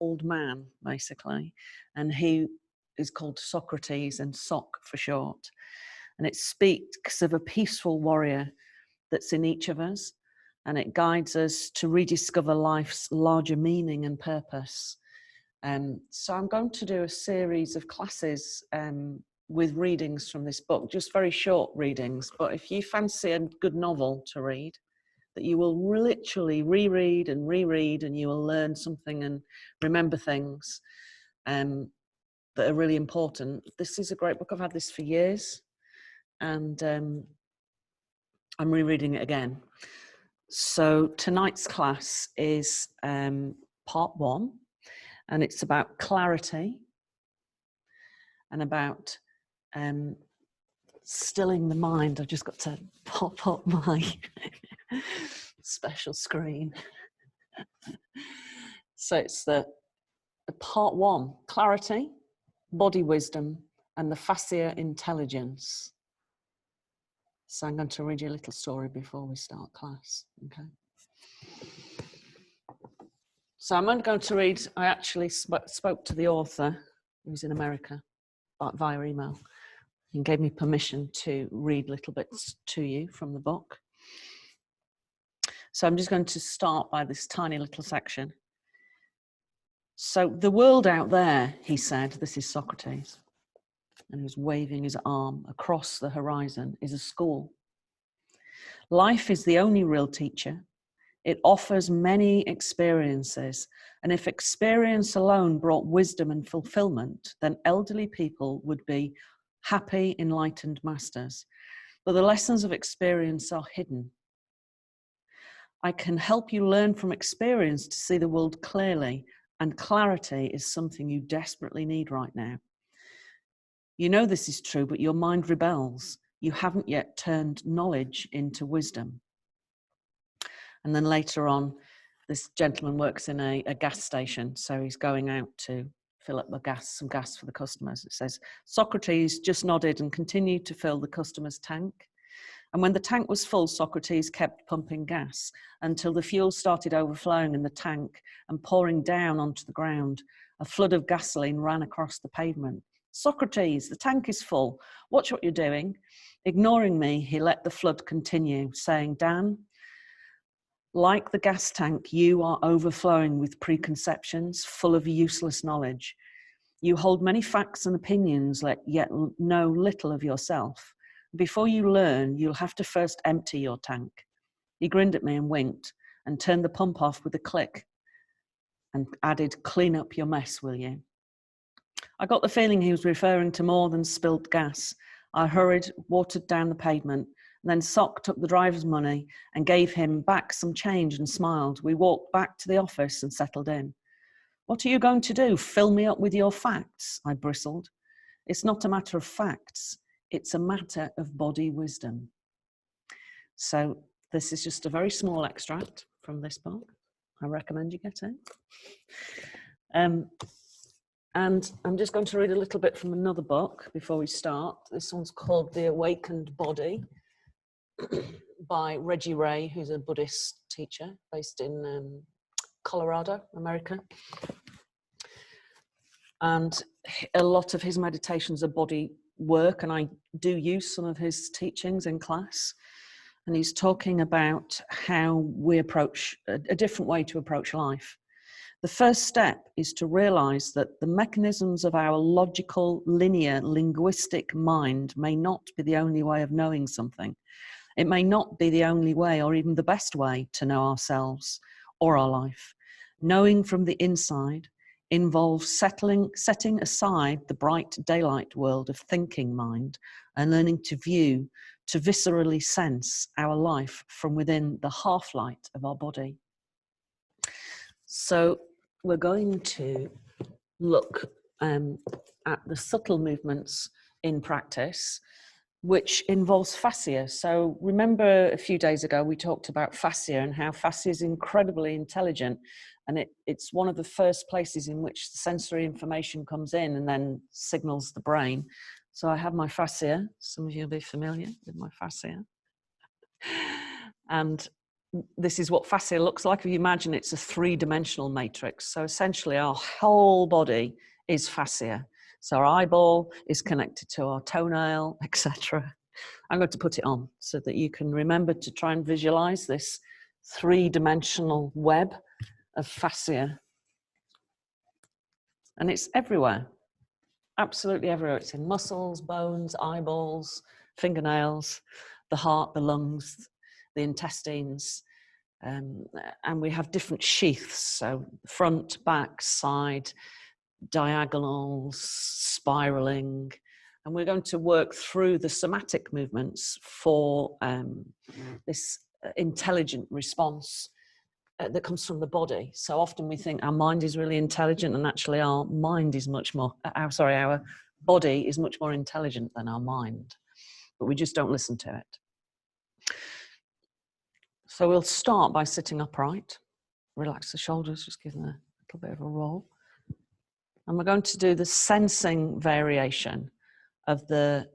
old man, basically. And he is called Socrates, and Soc for short. And it speaks of a peaceful warrior that's in each of us. And it guides us to rediscover life's larger meaning and purpose. So I'm going to do a series of classes with readings from this book, just very short readings. But if you fancy a good novel to read, that you will literally reread and reread, and you will learn something and remember things that are really important. This is a great book. I've had this for years, and I'm rereading it again. So tonight's class is part 1, and it's about clarity and about stilling the mind. I've just got to pop up my special screen. So it's the part 1, clarity, body wisdom, and the fascia intelligence. So I'm going to read you a little story before we start class, okay? So I'm only going to read, I actually spoke to the author, who's in America, via email. He gave me permission to read little bits to you from the book. So I'm just going to start by this tiny little section. So the world out there, he said, this is Socrates, and he was waving his arm across the horizon, is a school. Life is the only real teacher. It offers many experiences, and if experience alone brought wisdom and fulfillment, then elderly people would be happy, enlightened masters. But the lessons of experience are hidden. I can help you learn from experience to see the world clearly, and clarity is something you desperately need right now. You know this is true, but your mind rebels. You haven't yet turned knowledge into wisdom. And then later on, this gentleman works in a gas station, so he's going out to fill up some gas for the customers. It says, Socrates just nodded and continued to fill the customer's tank. And when the tank was full, Socrates kept pumping gas until the fuel started overflowing in the tank and pouring down onto the ground. A flood of gasoline ran across the pavement. Socrates, the tank is full. Watch what you're doing. Ignoring me, he let the flood continue, saying, Dan, like the gas tank, you are overflowing with preconceptions, full of useless knowledge. You hold many facts and opinions, yet know little of yourself. Before you learn, you'll have to first empty your tank. He grinned at me and winked and turned the pump off with a click and added, clean up your mess, will you? I got the feeling he was referring to more than spilt gas. I hurried, watered down the pavement, then Sock took the driver's money and gave him back some change and smiled. We walked back to the office and settled in. What are you going to do? Fill me up with your facts? I bristled. It's not a matter of facts. It's a matter of body wisdom. So this is just a very small extract from this book. I recommend you get it. And I'm just going to read a little bit from another book before we start. This one's called The Awakened Body by Reggie Ray, who's a Buddhist teacher based in Colorado, America. And a lot of his meditations are body work, and I do use some of his teachings in class. And he's talking about how we approach a different way to approach life. The first step is to realize that the mechanisms of our logical, linear, linguistic mind may not be the only way of knowing something. It may not be the only way or even the best way to know ourselves or our life. Knowing from the inside involves setting aside the bright daylight world of thinking mind and learning to view, to viscerally sense our life from within the half-light of our body. So we're going to look at the subtle movements in practice, which involves fascia. So remember a few days ago we talked about fascia and how fascia is incredibly intelligent, and it's one of the first places in which the sensory information comes in and then signals the brain. So I have my fascia. Some of you will be familiar with my fascia. And this is what fascia looks like. If you imagine it's a three-dimensional matrix. So essentially our whole body is fascia. So our eyeball is connected to our toenail, etc. I'm going to put it on so that you can remember to try and visualize this three-dimensional web of fascia. And it's everywhere, absolutely everywhere. It's in muscles, bones, eyeballs, fingernails, the heart, the lungs, the intestines. And we have different sheaths, so front, back, side, diagonals, spiraling. And we're going to work through the somatic movements for this intelligent response that comes from the body. So often we think our mind is really intelligent, and actually our mind is much more, our body is much more intelligent than our mind, but we just don't listen to it. So we'll start by sitting upright. Relax the shoulders, just give them a little bit of a roll. And we're going to do the sensing variation of the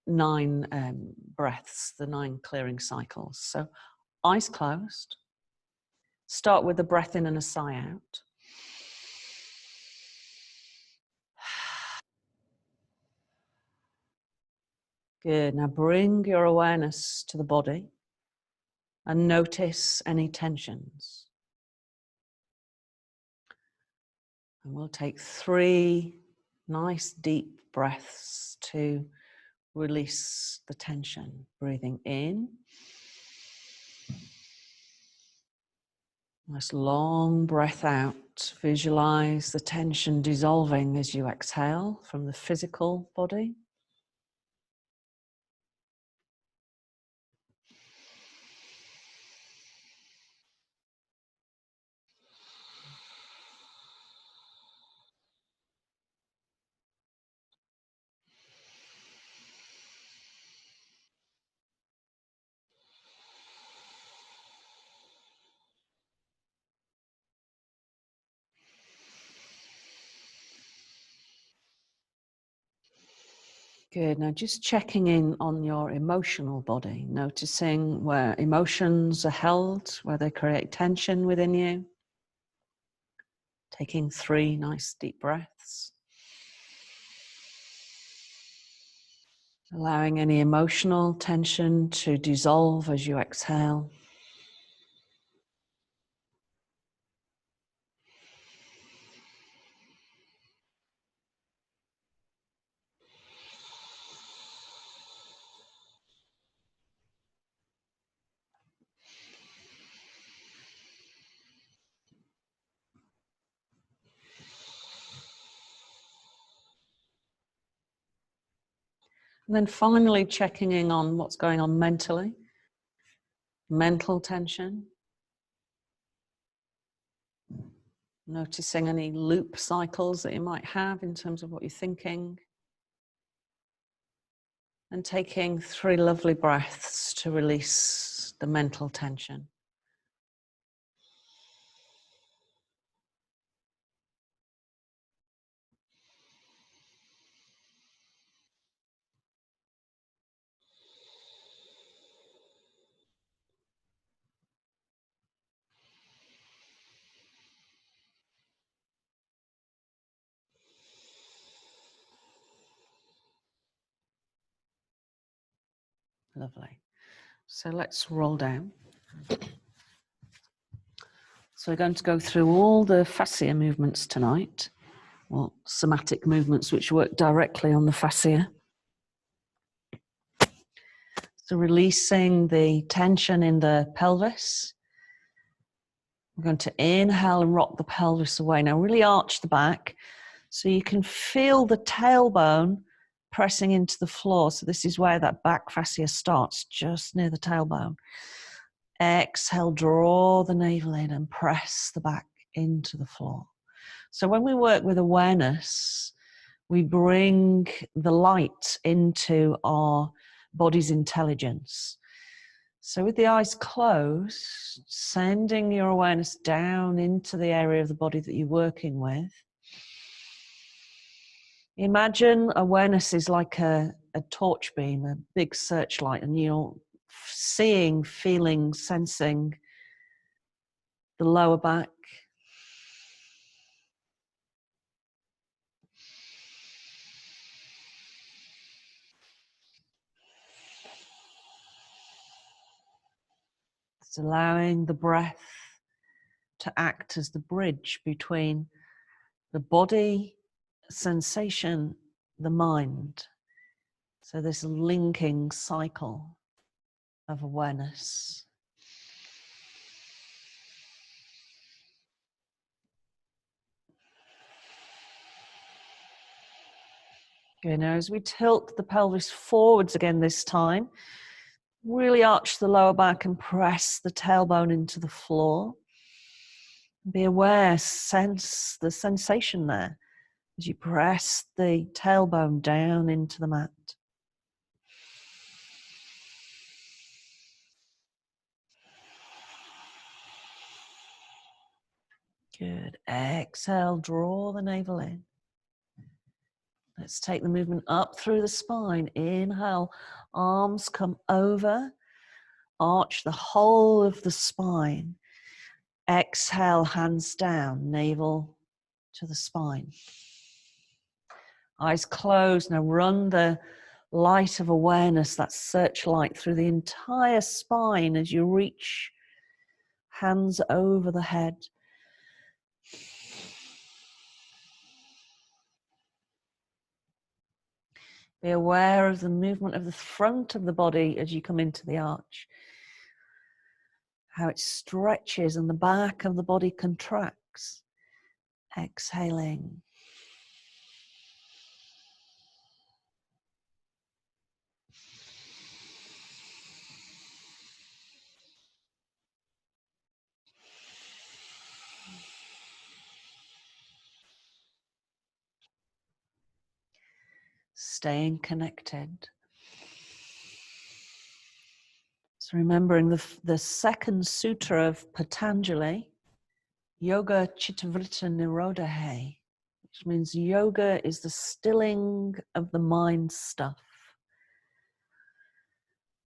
9 breaths, the 9 clearing cycles. So eyes closed. Start with a breath in and a sigh out. Good. Now bring your awareness to the body and notice any tensions. And we'll take 3 nice deep breaths to release the tension. Breathing in. Nice long breath out. Visualize the tension dissolving as you exhale from the physical body. Good. Now just checking in on your emotional body, noticing where emotions are held, where they create tension within you. Taking 3 nice deep breaths. Allowing any emotional tension to dissolve as you exhale. And then finally checking in on what's going on mentally. Mental tension. Noticing any loop cycles that you might have in terms of what you're thinking. And taking 3 lovely breaths to release the mental tension. Lovely. So let's roll down. So we're going to go through all the fascia movements tonight, or somatic movements which work directly on the fascia. So releasing the tension in the pelvis. We're going to inhale and rock the pelvis away. Now really arch the back so you can feel the tailbone pressing into the floor. So this is where that back fascia starts, just near the tailbone. Exhale, draw the navel in and press the back into the floor. So when we work with awareness, we bring the light into our body's intelligence. So with the eyes closed, sending your awareness down into the area of the body that you're working with. Imagine awareness is like a torch beam, a big searchlight, and you're seeing, feeling, sensing the lower back. It's allowing the breath to act as the bridge between the body, sensation, the mind. So this linking cycle of awareness. Okay, now as we tilt the pelvis forwards again this time, really arch the lower back and press the tailbone into the floor. Be aware, sense the sensation there as you press the tailbone down into the mat. Good. Exhale, draw the navel in. Let's take the movement up through the spine. Inhale, arms come over, arch the whole of the spine. Exhale, hands down, navel to the spine. Eyes closed. Now run the light of awareness, that searchlight, through the entire spine as you reach hands over the head. Be aware of the movement of the front of the body as you come into the arch. How it stretches and the back of the body contracts. Exhaling. Staying connected. So remembering the second sutra of Patanjali, Yoga Chittavrita Nirodha, which means yoga is the stilling of the mind stuff.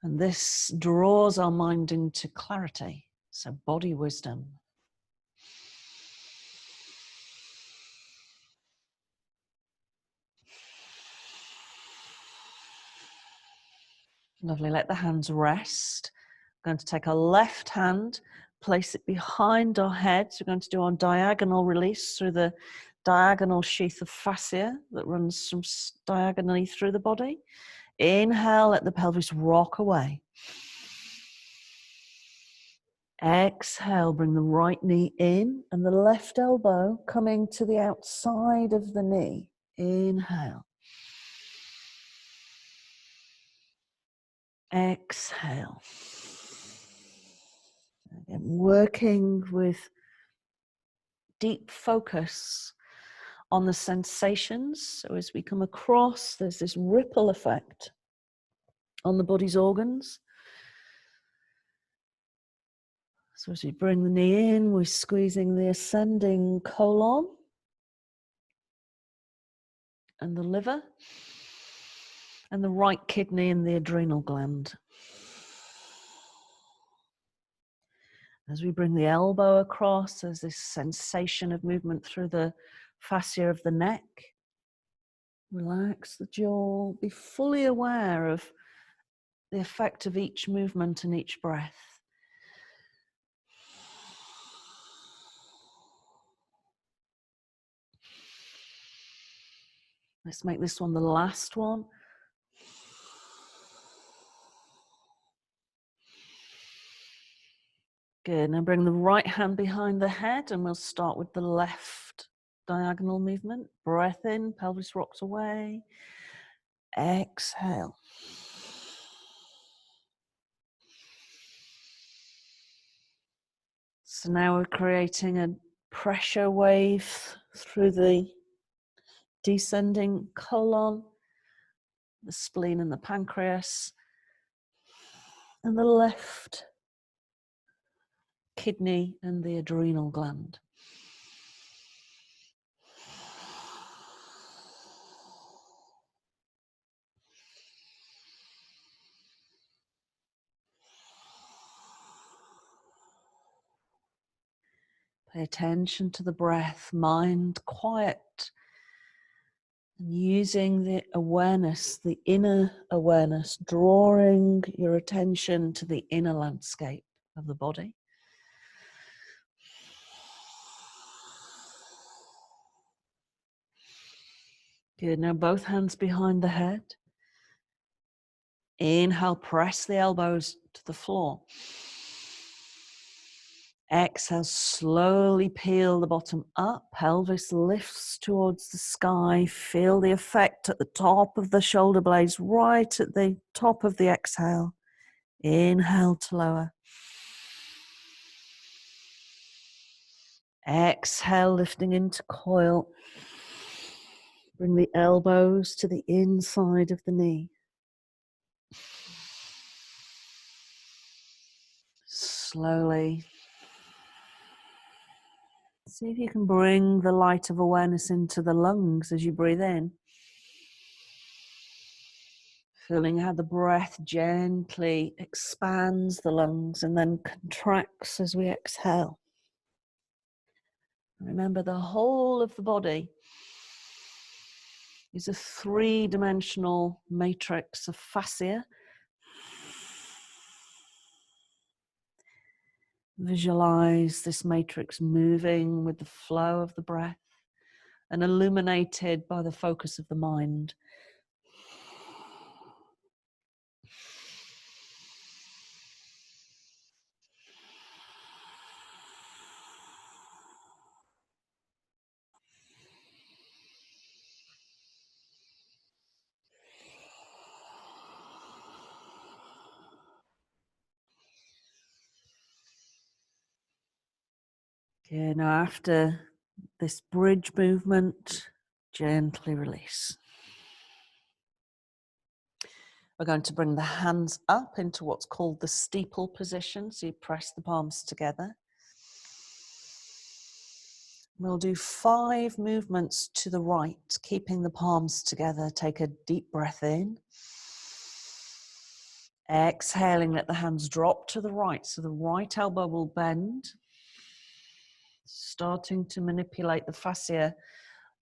And this draws our mind into clarity, so body wisdom. Lovely, let the hands rest. We're going to take our left hand, place it behind our head. So we're going to do our diagonal release through the diagonal sheath of fascia that runs from diagonally through the body. Inhale, let the pelvis rock away. Exhale, bring the right knee in and the left elbow coming to the outside of the knee. Inhale. Exhale. Again, working with deep focus on the sensations. So as we come across, there's this ripple effect on the body's organs. So as we bring the knee in, we're squeezing the ascending colon and the liver and the right kidney and the adrenal gland. As we bring the elbow across, there's this sensation of movement through the fascia of the neck. Relax the jaw, be fully aware of the effect of each movement and each breath. Let's make this one the last one. Good, now bring the right hand behind the head and we'll start with the left diagonal movement. Breath in, pelvis rocks away. Exhale. So now we're creating a pressure wave through the descending colon, the spleen and the pancreas, and the left kidney and the adrenal gland. Pay attention to the breath, mind quiet, and using the awareness, the inner awareness, drawing your attention to the inner landscape of the body. Good. Now both hands behind the head. Inhale, press the elbows to the floor. Exhale, slowly peel the bottom up. Pelvis lifts towards the sky. Feel the effect at the top of the shoulder blades, right at the top of the exhale. Inhale to lower. Exhale, lifting into coil. Bring the elbows to the inside of the knee. Slowly. See if you can bring the light of awareness into the lungs as you breathe in. Feeling how the breath gently expands the lungs and then contracts as we exhale. Remember, the whole of the body is a three-dimensional matrix of fascia. Visualize this matrix moving with the flow of the breath and illuminated by the focus of the mind. Okay, now after this bridge movement, gently release. We're going to bring the hands up into what's called the steeple position. So you press the palms together. We'll do 5 movements to the right, keeping the palms together. Take a deep breath in. Exhaling, let the hands drop to the right. So the right elbow will bend. Starting to manipulate the fascia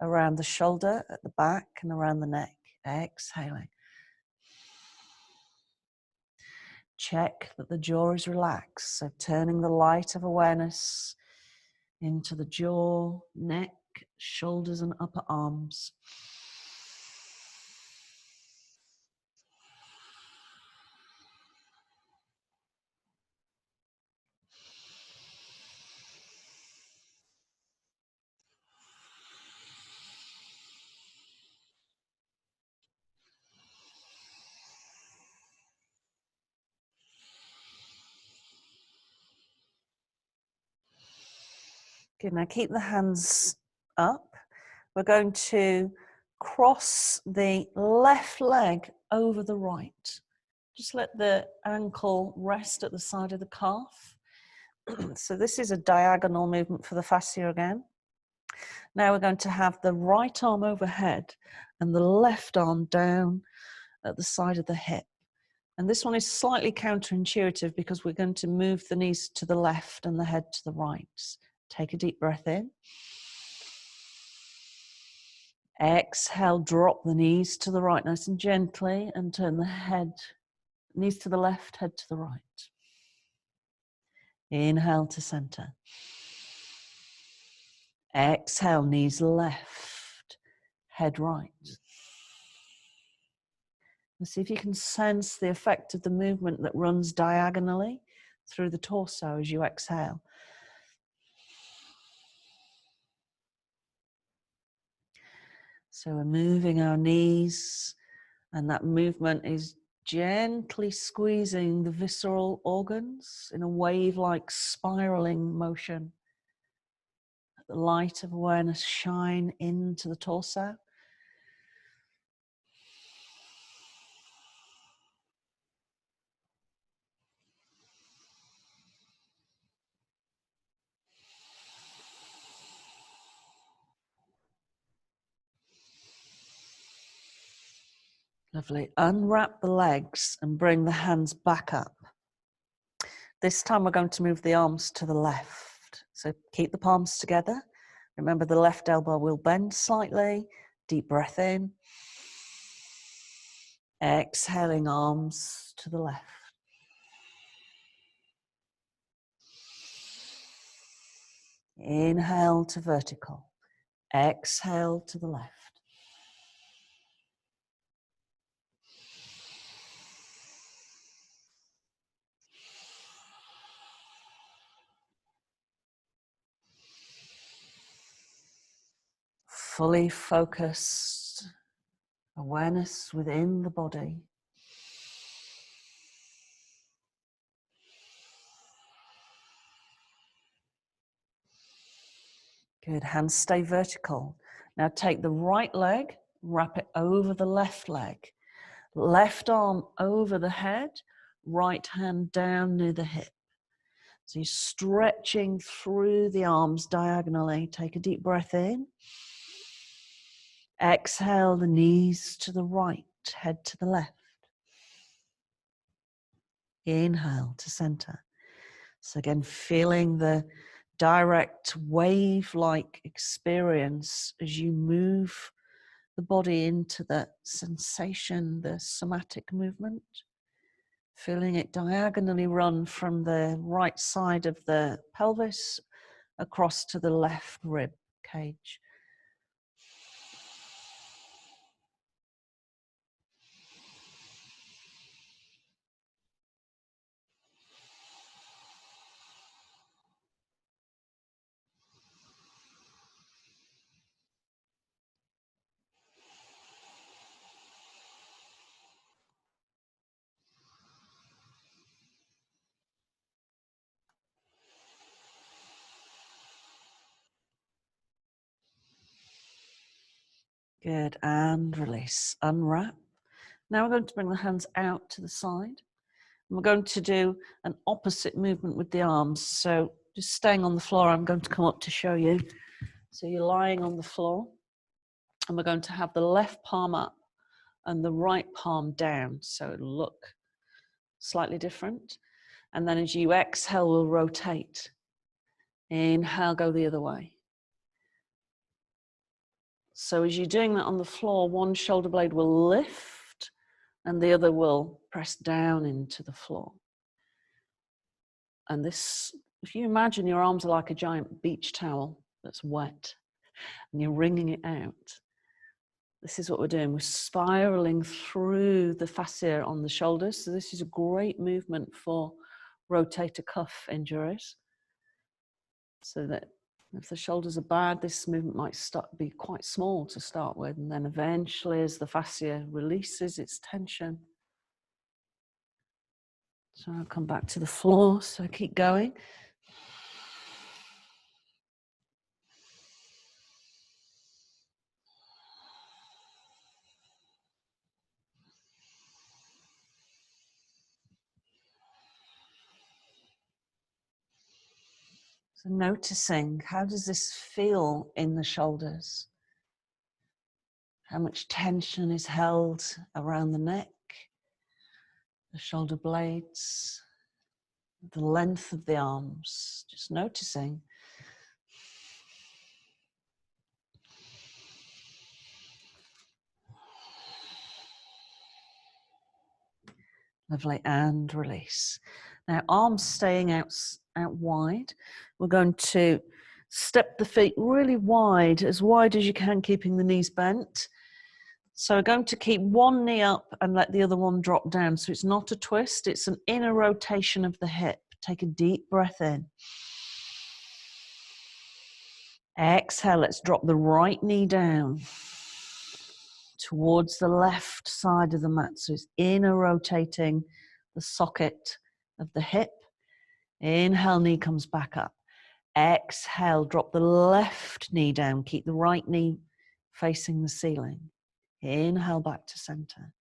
around the shoulder, at the back, and around the neck. Exhaling. Check that the jaw is relaxed. So turning the light of awareness into the jaw, neck, shoulders, and upper arms. Good, now keep the hands up. We're going to cross the left leg over the right. Just let the ankle rest at the side of the calf. So this is a diagonal movement for the fascia again. Now we're going to have the right arm overhead and the left arm down at the side of the hip. And this one is slightly counterintuitive because we're going to move the knees to the left and the head to the right. Take a deep breath in. Exhale, drop the knees to the right nice and gently and turn the head, knees to the left, head to the right. Inhale to center. Exhale, knees left, head right. And see if you can sense the effect of the movement that runs diagonally through the torso as you exhale. So we're moving our knees, and that movement is gently squeezing the visceral organs in a wave-like spiraling motion. Let the light of awareness shine into the torso. Lovely. Unwrap the legs and bring the hands back up. This time we're going to move the arms to the left. So keep the palms together. Remember, the left elbow will bend slightly. Deep breath in. Exhaling, arms to the left. Inhale to vertical. Exhale to the left. Fully focused awareness within the body. Good, hands stay vertical. Now take the right leg, wrap it over the left leg. Left arm over the head, right hand down near the hip. So you're stretching through the arms diagonally. Take a deep breath in. Exhale, the knees to the right, head to the left. Inhale to center. So again, feeling the direct wave-like experience as you move the body into the sensation, the somatic movement. Feeling it diagonally run from the right side of the pelvis across to the left rib cage. Good, and release, unwrap. Now we're going to bring the hands out to the side. And we're going to do an opposite movement with the arms. So just staying on the floor, I'm going to come up to show you. So you're lying on the floor, and we're going to have the left palm up and the right palm down. So it'll look slightly different. And then as you exhale, we'll rotate. Inhale, go the other way. So as you're doing that on the floor, one shoulder blade will lift and the other will press down into the floor. And this, if you imagine your arms are like a giant beach towel that's wet and you're wringing it out, this is what we're doing. We're spiraling through the fascia on the shoulders. So this is a great movement for rotator cuff injuries. So that if the shoulders are bad, this movement might be quite small to start with. And then eventually, as the fascia releases its tension. So I'll come back to the floor. So keep going. So noticing, how does this feel in the shoulders? How much tension is held around the neck, the shoulder blades, the length of the arms, just noticing. Lovely, and release. Now, arms staying out wide. We're going to step the feet really wide as you can, keeping the knees bent. So we're going to keep one knee up and let the other one drop down. So it's not a twist, it's an inner rotation of the hip. Take a deep breath in. Exhale, let's drop the right knee down towards the left side of the mat. So it's inner rotating the socket of the hip. Inhale, knee comes back up. Exhale, drop the left knee down. Keep the right knee facing the ceiling. Inhale, back to center.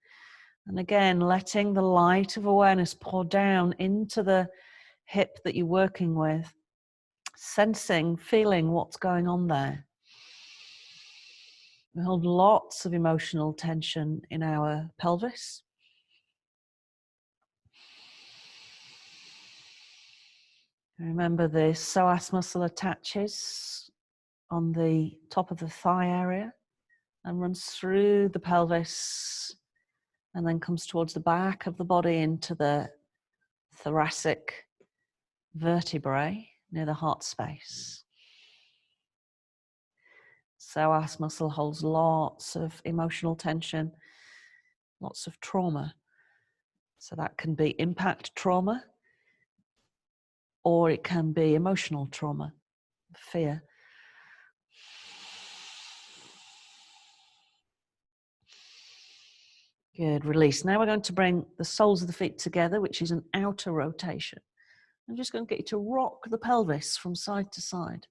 And again, letting the light of awareness pour down into the hip that you're working with. Sensing, feeling what's going on there. We hold lots of emotional tension in our pelvis. Remember the psoas muscle attaches on the top of the thigh area and runs through the pelvis and then comes towards the back of the body into the thoracic vertebrae near the heart space. Psoas muscle holds lots of emotional tension, lots of trauma. So that can be impact trauma, or it can be emotional trauma, fear. Good, release. Now we're going to bring the soles of the feet together, which is an outer rotation. I'm just going to get you to rock the pelvis from side to side.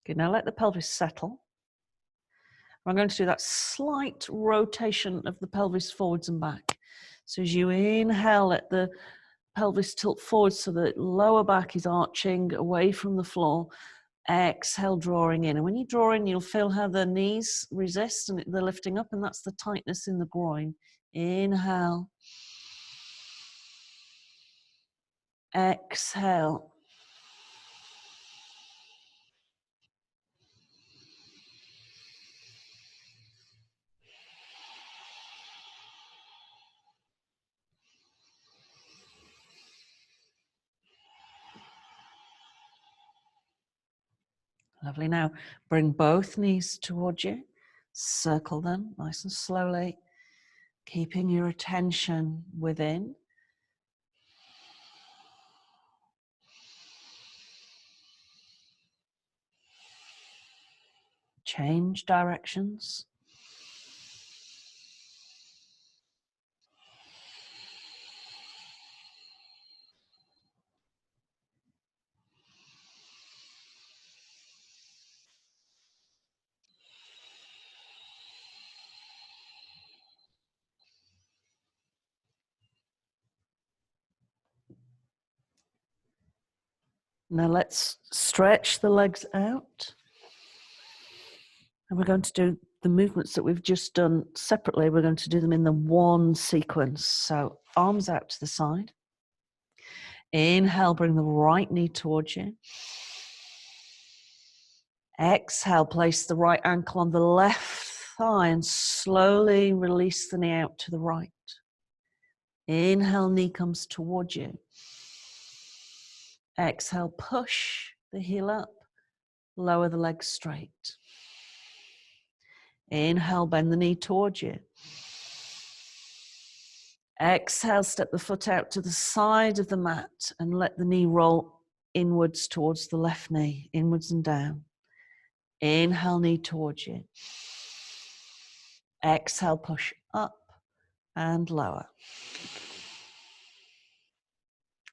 Good, now let the pelvis settle. I'm going to do that slight rotation of the pelvis forwards and back. So as you inhale, let the pelvis tilt forward so the lower back is arching away from the floor. Exhale, drawing in. And when you draw in, you'll feel how the knees resist and they're lifting up, and that's the tightness in the groin. Inhale. Exhale. Lovely. Now bring both knees towards you. Circle them nice and slowly, keeping your attention within. Change directions. Now let's stretch the legs out. And we're going to do the movements that we've just done separately. We're going to do them in the one sequence. So arms out to the side. Inhale, bring the right knee towards you. Exhale, place the right ankle on the left thigh and slowly release the knee out to the right. Inhale, knee comes towards you. Exhale, push the heel up, lower the leg straight. Inhale, bend the knee towards you. Exhale, step the foot out to the side of the mat and let the knee roll inwards towards the left knee, inwards and down. Inhale, knee towards you. Exhale, push up and lower.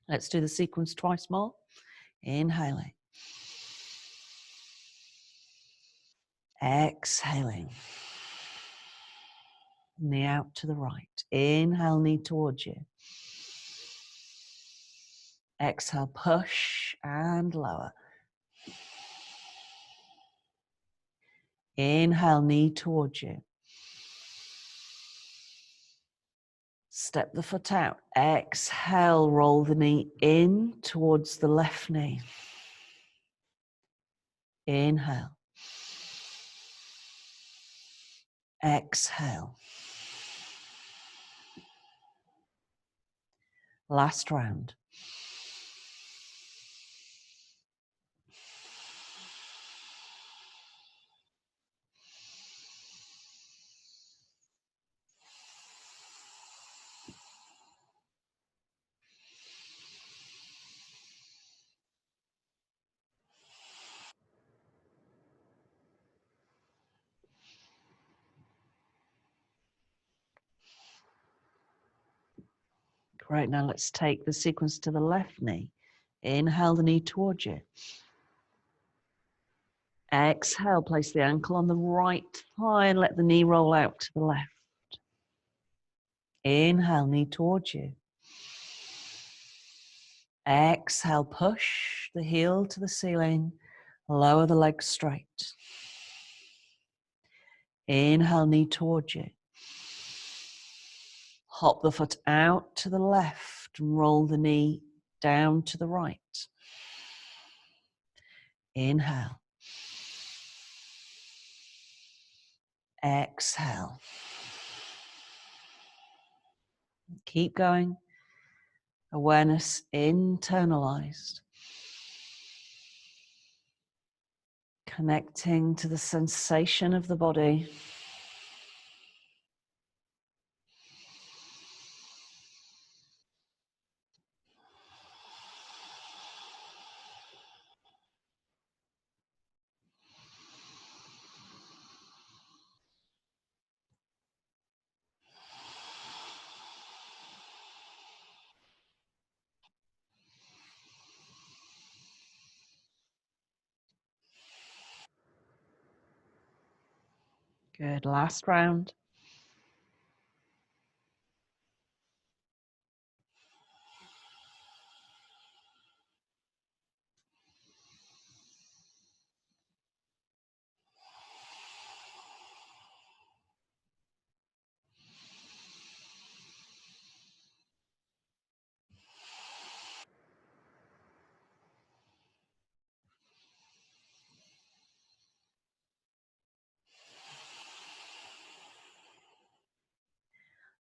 Let's do the sequence twice more. Inhaling. Exhaling. Knee out to the right. Inhale, knee towards you. Exhale, push and lower. Inhale, knee towards you. Step the foot out. Exhale, roll the knee in towards the left knee. Inhale. Exhale. Last round. Great, now let's take the sequence to the left knee. Inhale the knee towards you. Exhale, place the ankle on the right thigh and let the knee roll out to the left. Inhale, knee towards you. Exhale, push the heel to the ceiling, lower the leg straight. Inhale, knee towards you. Hop the foot out to the left and roll the knee down to the right. Inhale. Exhale. Keep going. Awareness internalized. Connecting to the sensation of the body. Good. Last round.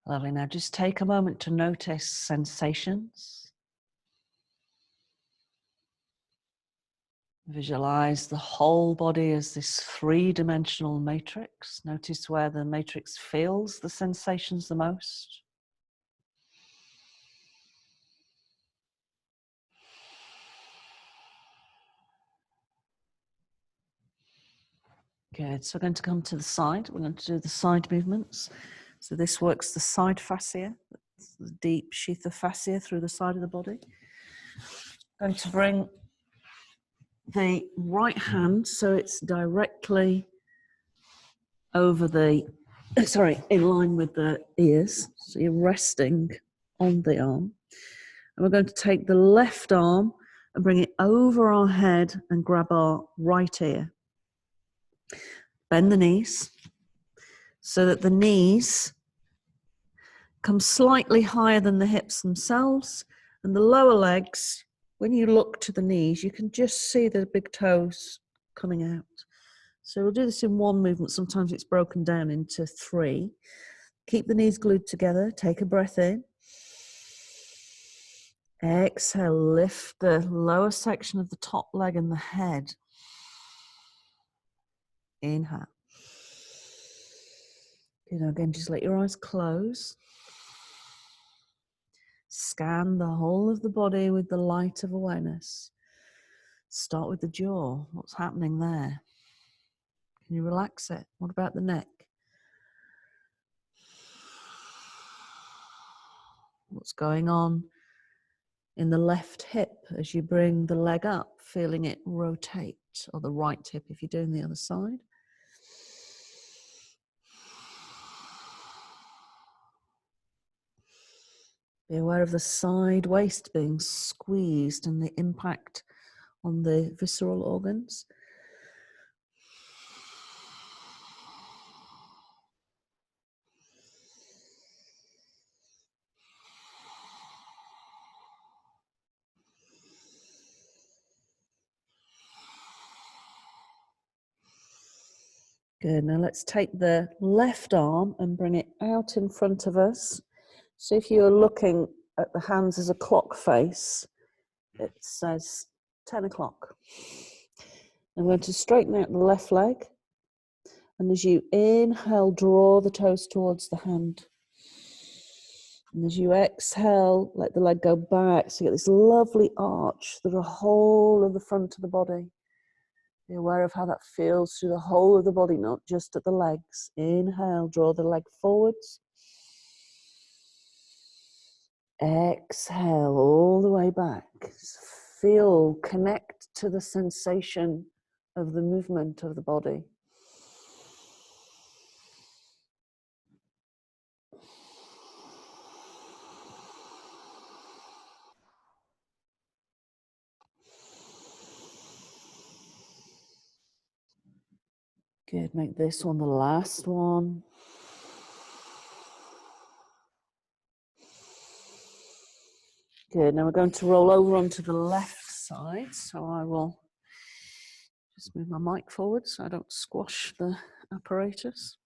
Lovely. Now just take a moment to notice sensations. Visualize the whole body as this three-dimensional matrix. Notice where the matrix feels the sensations the most. Good. So we're going to come to the side. We're going to do the side movements. So this works the side fascia, the deep sheath of fascia through the side of the body. Going to bring the right hand so it's directly over the, in line with the ears. So you're resting on the arm. And we're going to take the left arm and bring it over our head and grab our right ear. Bend the knees so that the knees come slightly higher than the hips themselves, and the lower legs, when you look to the knees, you can just see the big toes coming out. So we'll do this in one movement. Sometimes it's broken down into three. Keep the knees glued together. Take a breath in. Exhale, lift the lower section of the top leg and the head. Inhale. Again, just let your eyes close. Scan the whole of the body with the light of awareness. Start with the jaw. What's happening there? Can you relax it? What about the neck? What's going on in the left hip as you bring the leg up, feeling it rotate, or the right hip if you're doing the other side? Be aware of the side waist being squeezed and the impact on the visceral organs. Good. Now let's take the left arm and bring it out in front of us. So if you're looking at the hands as a clock face, it says 10 o'clock. I'm going to straighten out the left leg. And as you inhale, draw the toes towards the hand. And as you exhale, let the leg go back. So you get this lovely arch through the whole of the front of the body. Be aware of how that feels through the whole of the body, not just at the legs. Inhale, draw the leg forwards. Exhale all the way back. Feel, connect to the sensation of the movement of the body. Good, make this one the last one. Good. Now we're going to roll over onto the left side. So I will just move my mic forward so I don't squash the apparatus.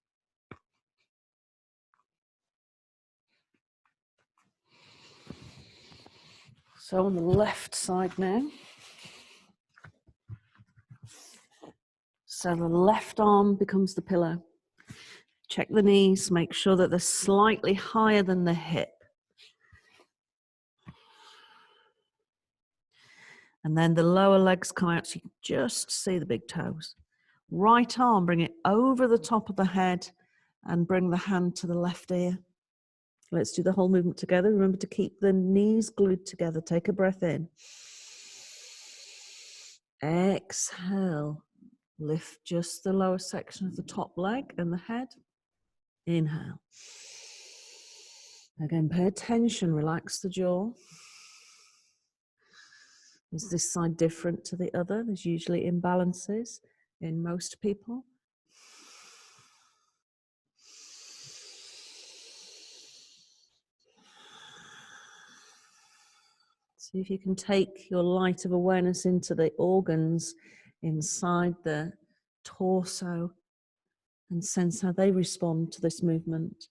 So on the left side now. So the left arm becomes the pillow. Check the knees, make sure that they're slightly higher than the hip. And then the lower legs come out so you can just see the big toes. Right arm, bring it over the top of the head and bring the hand to the left ear. Let's do the whole movement together. Remember to keep the knees glued together. Take a breath in. Exhale. Lift just the lower section of the top leg and the head. Inhale. Again, pay attention, relax the jaw. Is this side different to the other? There's usually imbalances in most people. See if you can take your light of awareness into the organs inside the torso and sense how they respond to this movement.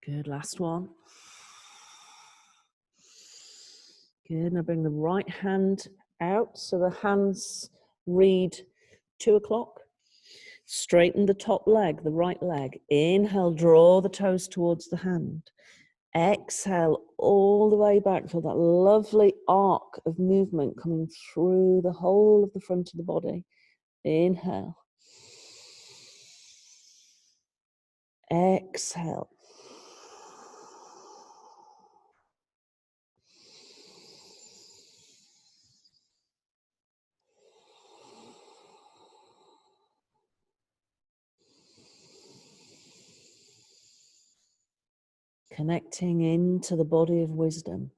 Good, last one. Good, now bring the right hand out so the hands read 2 o'clock. Straighten the top leg, the right leg. Inhale, draw the toes towards the hand. Exhale all the way back. Feel that lovely arc of movement coming through the whole of the front of the body. Inhale. Exhale. Connecting into the body of wisdom.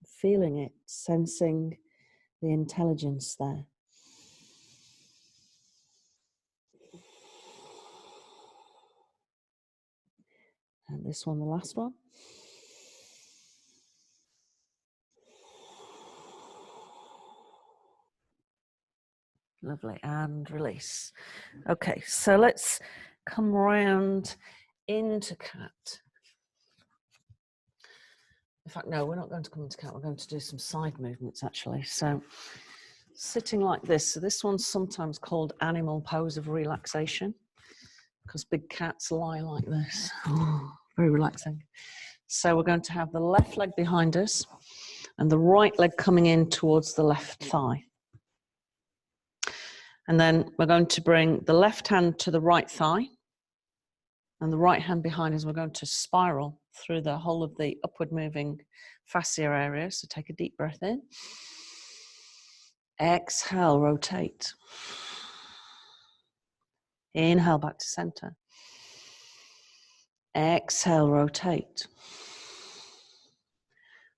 Feeling it, sensing the intelligence there. And this one, the last one. Lovely, and release. Okay, so let's come round into cat. In fact, no, we're not going to come into cat. We're going to do some side movements, actually. So sitting like this. So this one's sometimes called animal pose of relaxation because big cats lie like this. Oh, very relaxing. So we're going to have the left leg behind us and the right leg coming in towards the left thigh. And then we're going to bring the left hand to the right thigh and the right hand behind us. We're going to spiral through the whole of the upward moving fascia area. So take a deep breath in. Exhale, rotate. Inhale back to center. Exhale, rotate.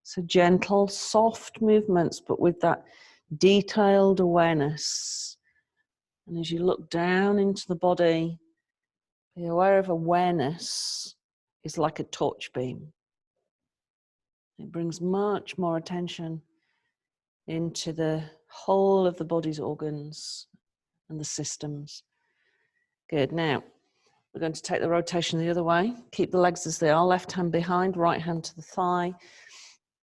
So gentle, soft movements, but with that detailed awareness. And as you look down into the body, be aware of awareness is like a torch beam. It brings much more attention into the whole of the body's organs and the systems. Good. Now, we're going to take the rotation the other way. Keep the legs as they are. Left hand behind, right hand to the thigh.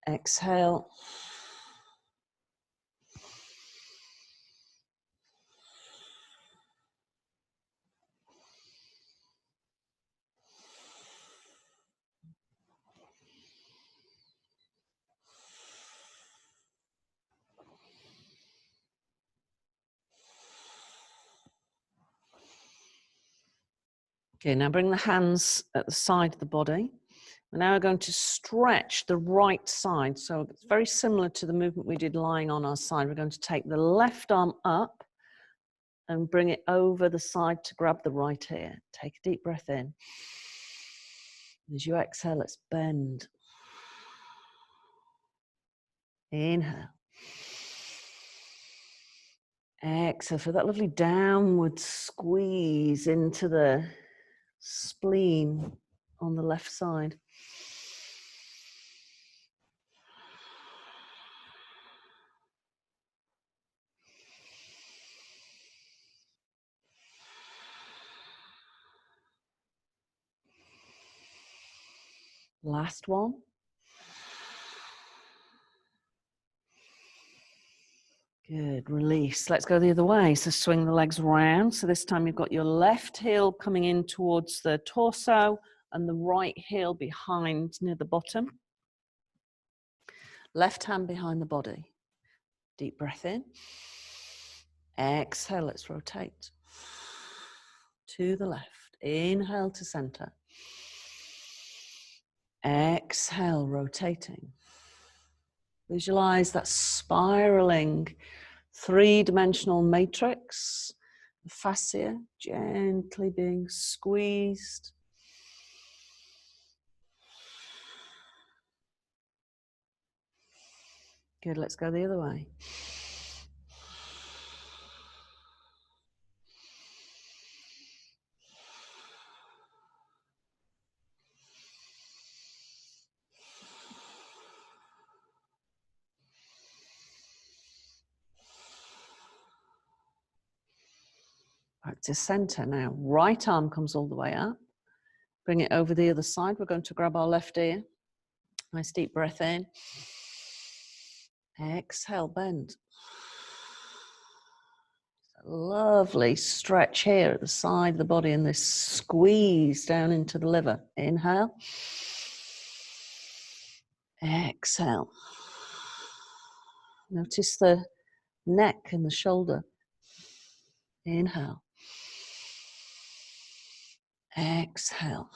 Exhale. Okay, now bring the hands at the side of the body. We're now going to stretch the right side. So it's very similar to the movement we did lying on our side. We're going to take the left arm up and bring it over the side to grab the right ear. Take a deep breath in. As you exhale, let's bend. Inhale. Exhale for that lovely downward squeeze into the spleen on the left side. Last one. Good, release. Let's go the other way. So swing the legs round. So this time you've got your left heel coming in towards the torso and the right heel behind near the bottom. Left hand behind the body. Deep breath in. Exhale, let's rotate. To the left. Inhale to center. Exhale, rotating. Visualize that spiraling three-dimensional matrix, the fascia gently being squeezed. Good, let's go the other way. Back to center now. Right arm comes all the way up. Bring it over the other side. We're going to grab our left ear. Nice deep breath in. Exhale, bend. Lovely stretch here at the side of the body and this squeeze down into the liver. Inhale. Exhale. Notice the neck and the shoulder. Inhale. Exhale.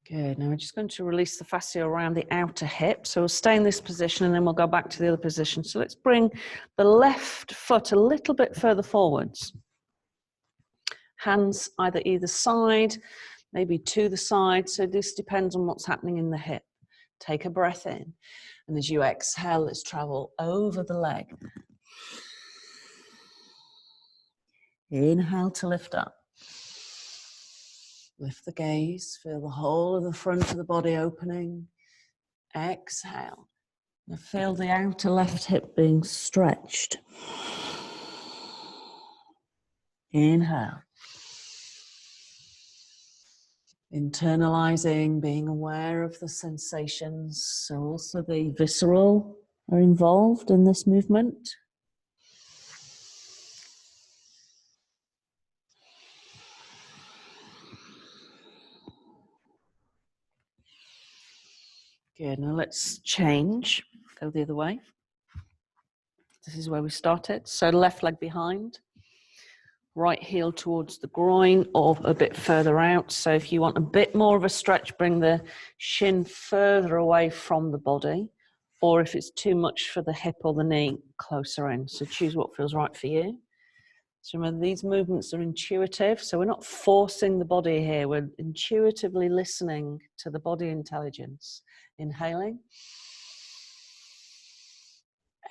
Good. Now we're just going to release the fascia around the outer hip. So we'll stay in this position and then we'll go back to the other position. So let's bring the left foot a little bit further forwards. Hands either side, maybe to the side. So this depends on what's happening in the hip. Take a breath in. And as you exhale, let's travel over the leg. Inhale to lift up. Lift the gaze, feel the whole of the front of the body opening. Exhale. Now feel the outer left hip being stretched. Inhale. Internalizing, being aware of the sensations. So also the visceral are involved in this movement. Good, now let's change. Go the other way. This is where we started. So left leg behind. Right heel towards the groin or a bit further out. So if you want a bit more of a stretch, bring the shin further away from the body. Or if it's too much for the hip or the knee, closer in. So choose what feels right for you. So remember, these movements are intuitive. So we're not forcing the body here. We're intuitively listening to the body intelligence. Inhaling.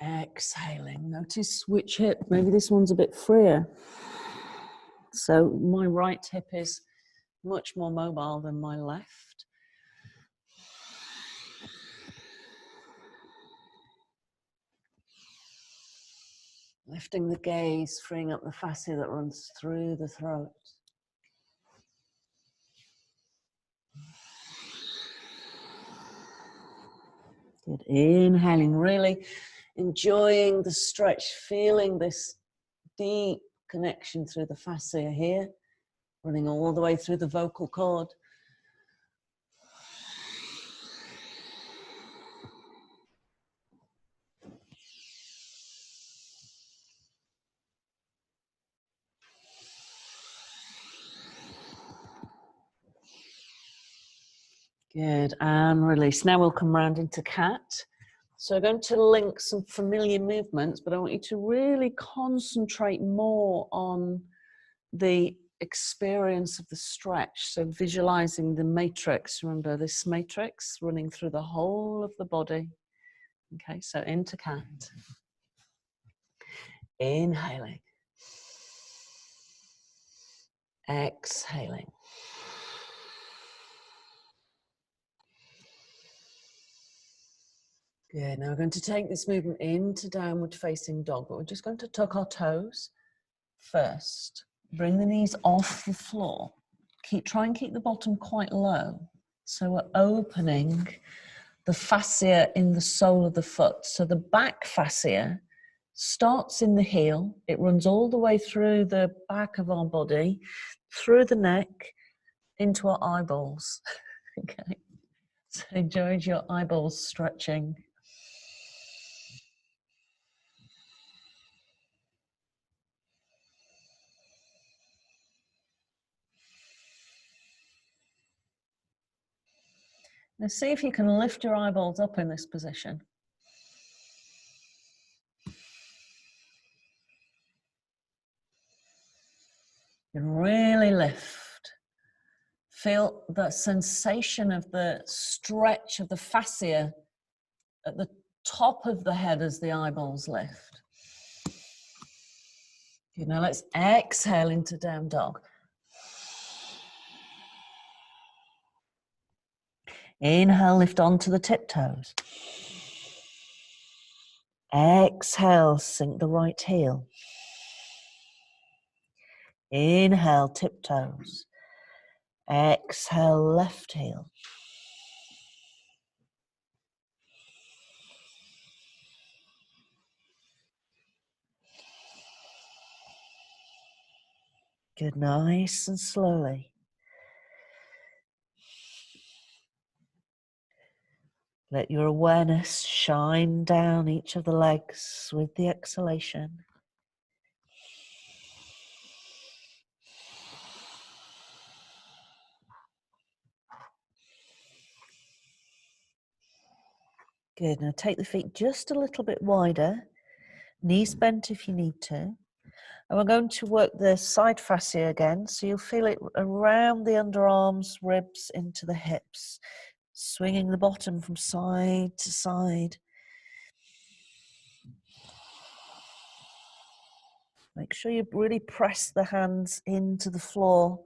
Exhaling. Notice which hip. Maybe this one's a bit freer. So my right hip is much more mobile than my left. Lifting the gaze, freeing up the fascia that runs through the throat. Good. Inhaling, really enjoying the stretch, feeling this deep connection through the fascia here, running all the way through the vocal cord. Good, and release. Now we'll come round into cat. So I'm going to link some familiar movements, but I want you to really concentrate more on the experience of the stretch. So visualizing the matrix, remember this matrix running through the whole of the body. Okay, so into cat. Inhaling. Exhaling. Good, now we're going to take this movement into downward facing dog, but we're just going to tuck our toes first. Bring the knees off the floor. Try and keep the bottom quite low. So we're opening the fascia in the sole of the foot. So the back fascia starts in the heel. It runs all the way through the back of our body, through the neck, into our eyeballs. Okay. So enjoy your eyeballs stretching. Now see if you can lift your eyeballs up in this position. And really lift. Feel the sensation of the stretch of the fascia at the top of the head as the eyeballs lift. Okay, now let's exhale into down dog. Inhale, lift onto the tiptoes. Exhale, sink the right heel. Inhale, tiptoes. Exhale, left heel. Good, nice and slowly. Let your awareness shine down each of the legs with the exhalation. Good, now take the feet just a little bit wider, knees bent if you need to. And we're going to work the side fascia again, so you'll feel it around the underarms, ribs, into the hips, swinging the bottom from side to side. Make sure you really press the hands into the floor.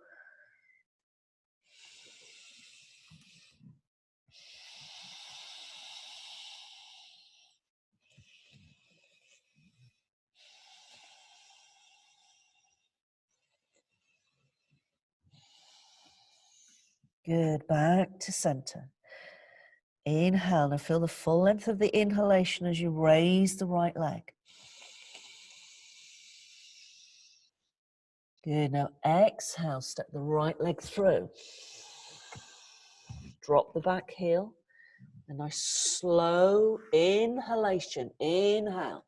Good, back to center. Inhale, now feel the full length of the inhalation as you raise the right leg. Good, now exhale, step the right leg through. Drop the back heel. A nice slow inhalation. Inhale.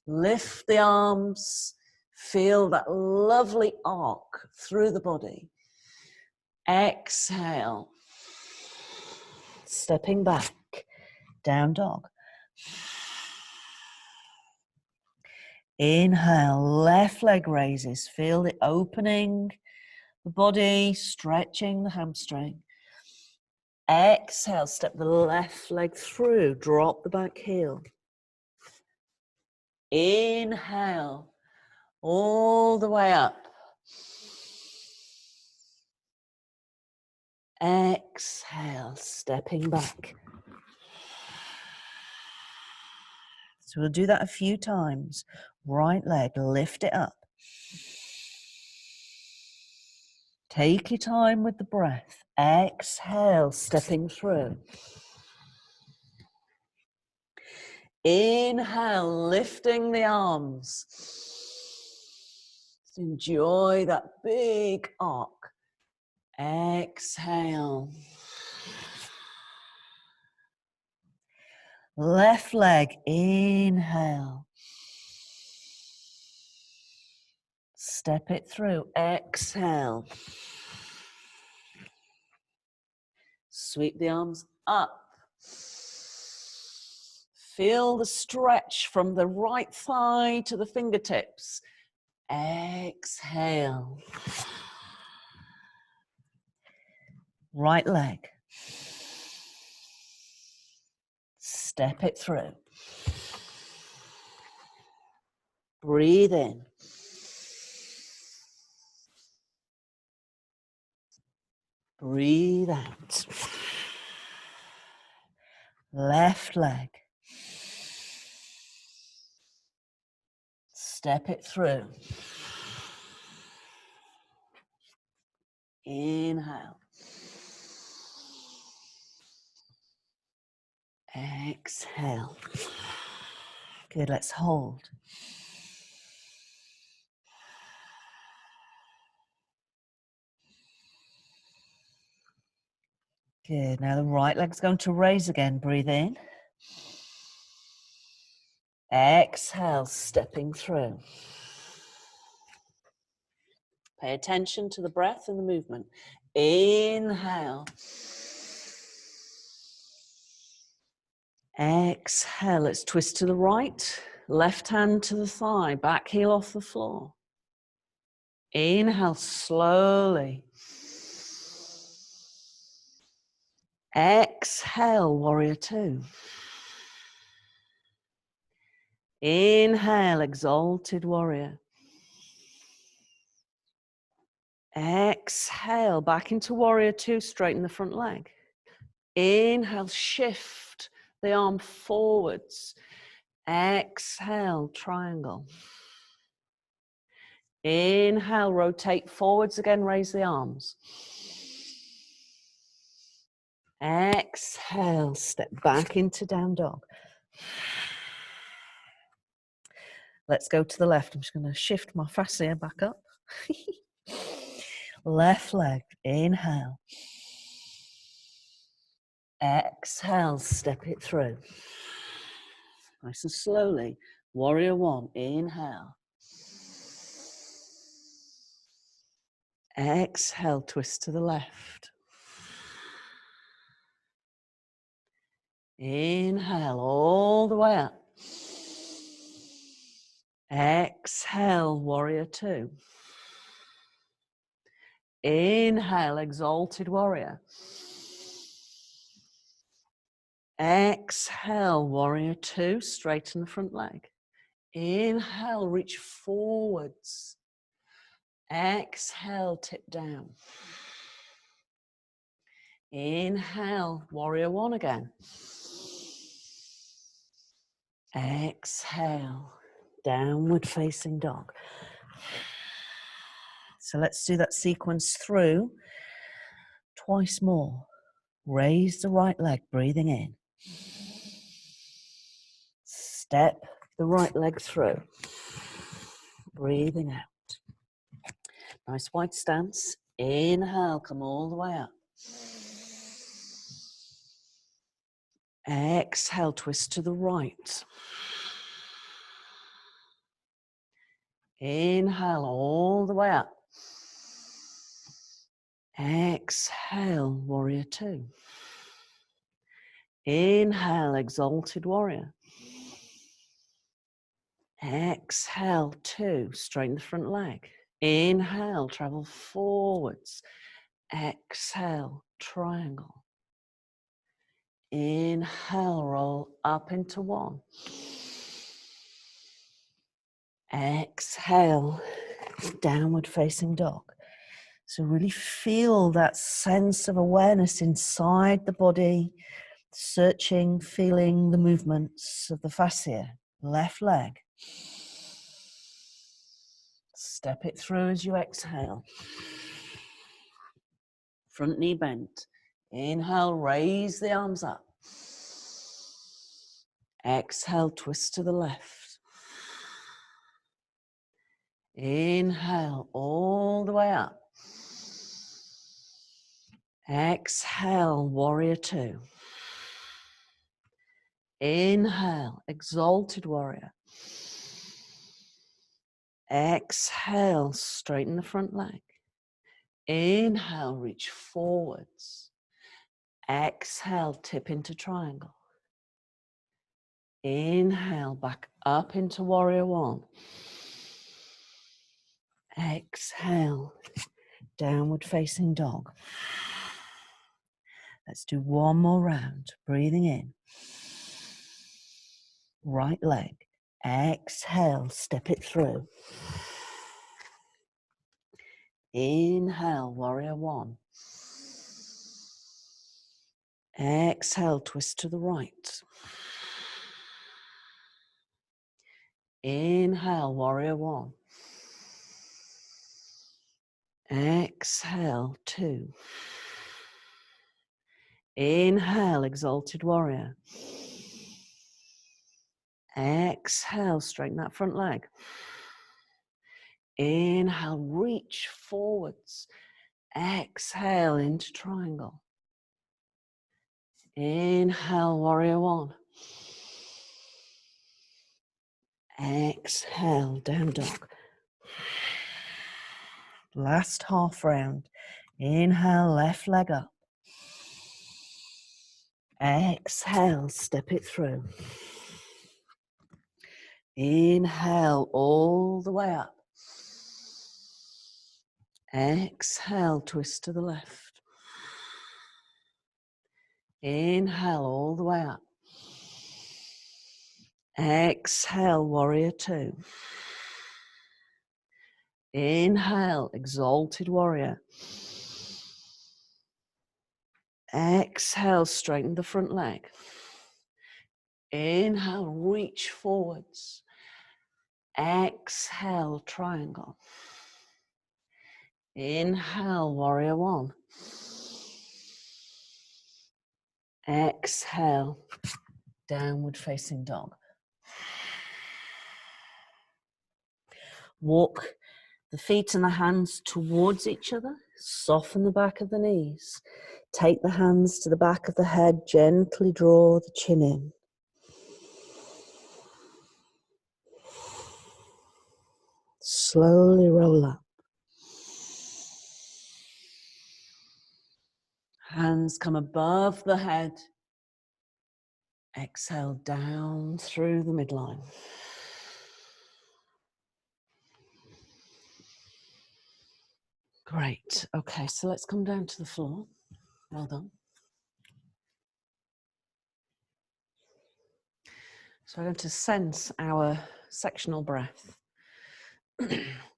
Lift the arms. Feel that lovely arc through the body. Exhale. Stepping back. Down dog. Inhale. Left leg raises. Feel the opening, the body, stretching the hamstring. Exhale, step the left leg through, drop the back heel. Inhale, all the way up. Exhale, stepping back. So we'll do that a few times. Right leg, lift it up. Take your time with the breath. Exhale, stepping through. Inhale, lifting the arms. Enjoy that big arc. Exhale. Left leg, inhale. Step it through, exhale. Sweep the arms up. Feel the stretch from the right thigh to the fingertips. Exhale. Right leg. Step it through. Breathe in. Breathe out. Left leg. Step it through. Inhale. Exhale. Good, let's hold. Good, now the right leg's going to raise again. Breathe in. Exhale, stepping through. Pay attention to the breath and the movement. Inhale. Exhale, let's twist to the right. Left hand to the thigh, back heel off the floor. Inhale slowly. Exhale, warrior two. Inhale, exalted warrior. Exhale, back into warrior two, straighten the front leg. Inhale, shift the arm forwards. Exhale, triangle. Inhale, rotate forwards again, raise the arms. Exhale, step back into down dog. Let's go to the left. I'm just going to shift my fascia back up. Left leg, inhale. Exhale, step it through. Nice and slowly. Warrior one, inhale. Exhale, twist to the left. Inhale all the way up. Exhale, warrior two. Inhale, exalted warrior. Exhale, warrior two, straighten the front leg. Inhale, reach forwards. Exhale, tip down. Inhale, warrior one again. Exhale, downward facing dog. So let's do that sequence through twice more. Raise the right leg, breathing in. Step the right leg through. Breathing out. Nice wide stance. Inhale, come all the way up. Exhale, twist to the right. Inhale all the way up. Exhale, warrior two. Inhale, exalted warrior. Exhale, two, straighten the front leg. Inhale, travel forwards. Exhale, triangle. Inhale, roll up into one. Exhale, downward facing dog. So really feel that sense of awareness inside the body, searching, feeling the movements of the fascia. Left leg. Step it through as you exhale. Front knee bent. Inhale, raise the arms up. Exhale, twist to the left. Inhale, all the way up. Exhale, warrior two. Inhale, exalted warrior. Exhale, straighten the front leg. Inhale, reach forwards. Exhale, tip into triangle. Inhale, back up into warrior one. Exhale, downward facing dog. Let's do one more round. Breathing in. Right leg. Exhale, step it through. Inhale, warrior one. Exhale, twist to the right. Inhale, warrior one. Exhale, two. Inhale, exalted warrior. Exhale, straighten that front leg. Inhale, reach forwards. Exhale into triangle. Inhale, warrior one. Exhale, down dog. Last half round. Inhale, left leg up. Exhale, step it through. Inhale, all the way up. Exhale, twist to the left. Inhale, all the way up. Exhale, warrior two. Inhale, exalted warrior. Exhale, straighten the front leg. Inhale, reach forwards. Exhale, triangle. Inhale, warrior one. Exhale, downward facing dog. Walk the feet and the hands towards each other. Soften the back of the knees. Take the hands to the back of the head. Gently draw the chin in. Slowly roll up. Hands come above the head. Exhale down through the midline. Great. Okay, so let's come down to the floor. Well done. So we're going to sense our sectional breath.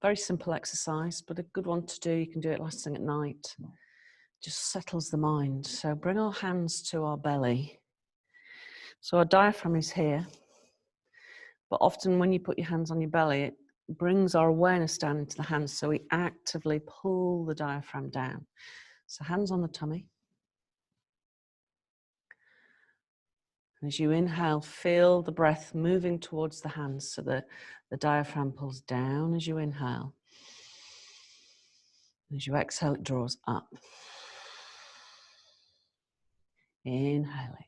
Very simple exercise, but a good one to do. You can do it last thing at night. Just settles the mind. So bring our hands to our belly. So our diaphragm is here. But often when you put your hands on your belly, it brings our awareness down into the hands. So we actively pull the diaphragm down. So hands on the tummy. And as you inhale, feel the breath moving towards the hands so that the diaphragm pulls down as you inhale. As you exhale, it draws up. Inhaling.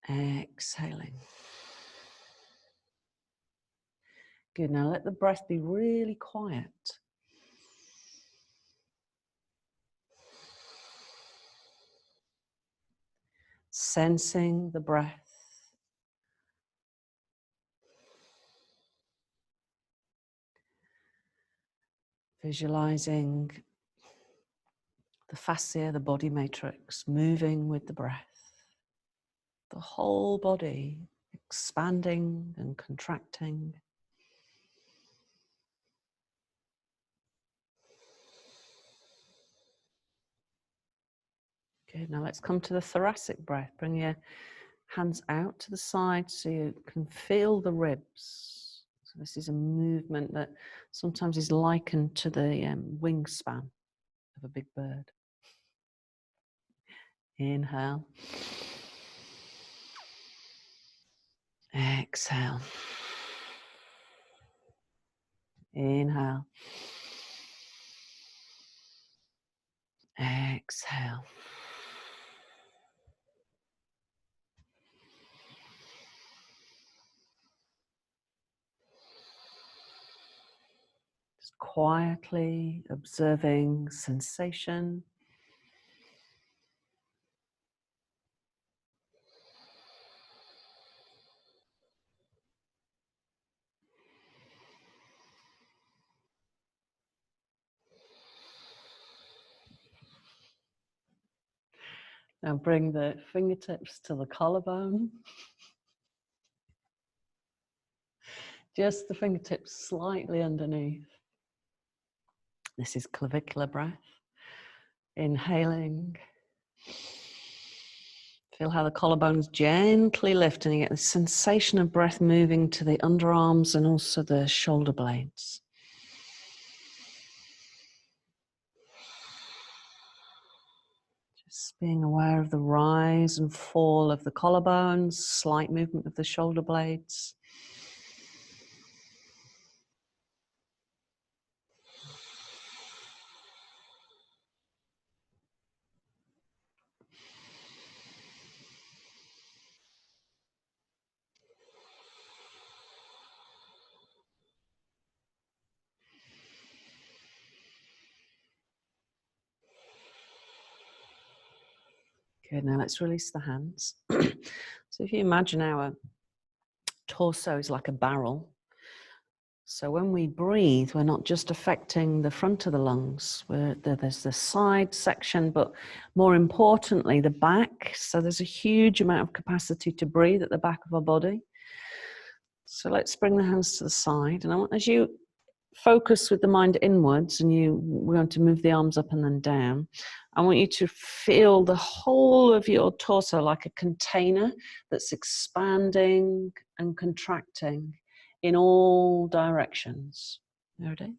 Exhaling. Good. Now let the breath be really quiet. Sensing the breath. Visualizing the fascia, the body matrix, moving with the breath. The whole body expanding and contracting. Good. Now let's come to the thoracic breath. Bring your hands out to the side so you can feel the ribs. So this is a movement that sometimes is likened to the wingspan of a big bird. Inhale. Exhale. Inhale. Exhale. Just quietly observing sensation Now bring the fingertips to the collarbone. Just the fingertips slightly underneath. This is clavicular breath. Inhaling. Feel how the collarbone's gently lifting. You get the sensation of breath moving to the underarms and also the shoulder blades. Just being aware of the rise and fall of the collarbones, slight movement of the shoulder blades. Good, now let's release the hands. So if you imagine our torso is like a barrel. So when we breathe, we're not just affecting the front of the lungs. There's the side section, but more importantly, the back. So there's a huge amount of capacity to breathe at the back of our body. So let's bring the hands to the side. And I want, as you focus with the mind inwards and we're going to move the arms up and then down, I want you to feel the whole of your torso like a container that's expanding and contracting in all directions. Ready?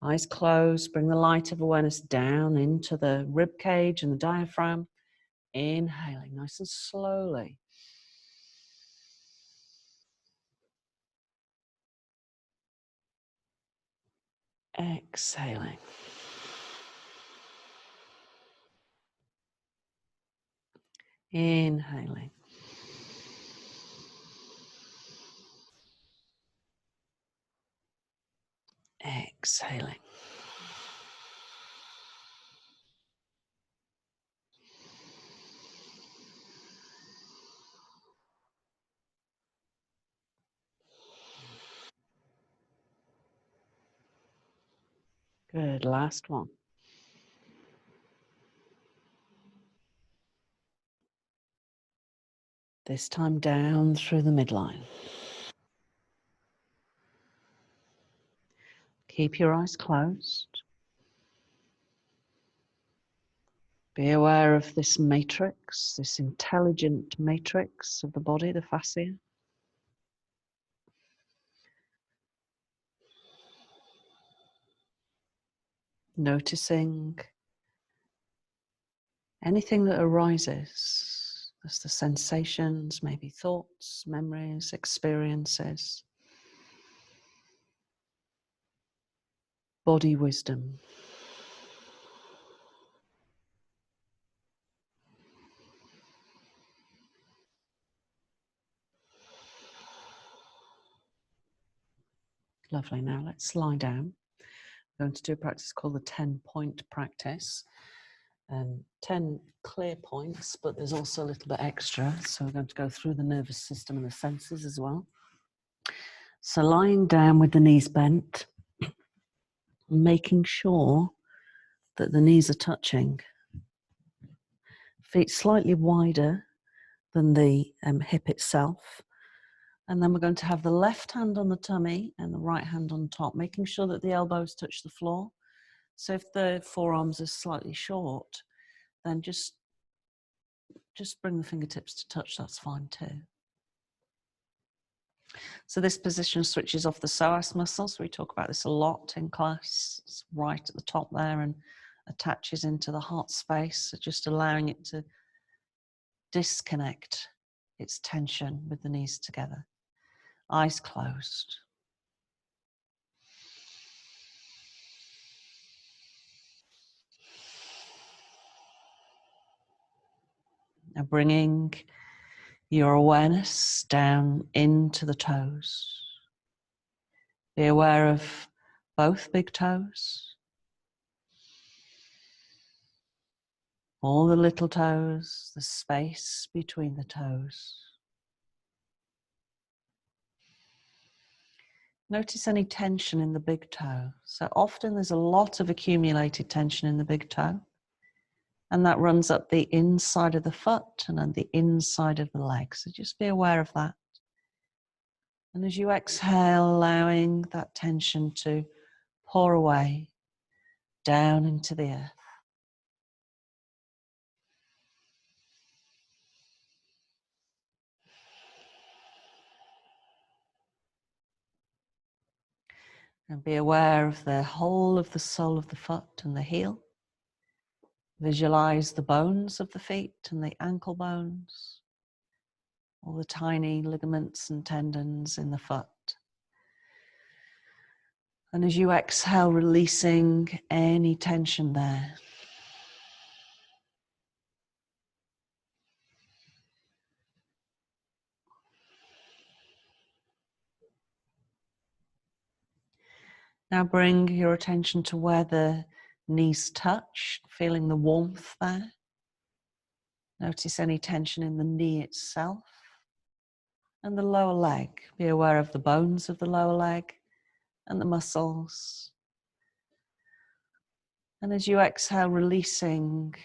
Eyes closed, bring the light of awareness down into the rib cage and the diaphragm. Inhaling nice and slowly. Exhaling. Inhaling. Exhaling. Good, last one. This time down through the midline. Keep your eyes closed. Be aware of this matrix, this intelligent matrix of the body, the fascia. Noticing anything that arises. That's the sensations, maybe thoughts, memories, experiences. Body wisdom. Lovely. Now let's lie down. We're going to do a practice called the 10-point practice. 10 clear points, but there's also a little bit extra. So we're going to go through the nervous system and the senses as well. So lying down with the knees bent, making sure that the knees are touching. Feet slightly wider than the hip itself. And then we're going to have the left hand on the tummy and the right hand on top, making sure that the elbows touch the floor. So if the forearms are slightly short, then just bring the fingertips to touch, that's fine too. So this position switches off the psoas muscles. We talk about this a lot in class. It's right at the top there and attaches into the heart space, so just allowing it to disconnect its tension with the knees together. Eyes closed. Now bringing your awareness down into the toes. Be aware of both big toes, all the little toes, the space between the toes. Notice any tension in the big toe. So often there's a lot of accumulated tension in the big toe. And that runs up the inside of the foot and then the inside of the leg. So just be aware of that. And as you exhale, allowing that tension to pour away down into the earth. And be aware of the whole of the sole of the foot and the heel. Visualize the bones of the feet and the ankle bones, all the tiny ligaments and tendons in the foot. And as you exhale, releasing any tension there. Now bring your attention to where the knees touch, feeling the warmth there. Notice any tension in the knee itself. And the lower leg. Be aware of the bones of the lower leg and the muscles. And as you exhale, releasing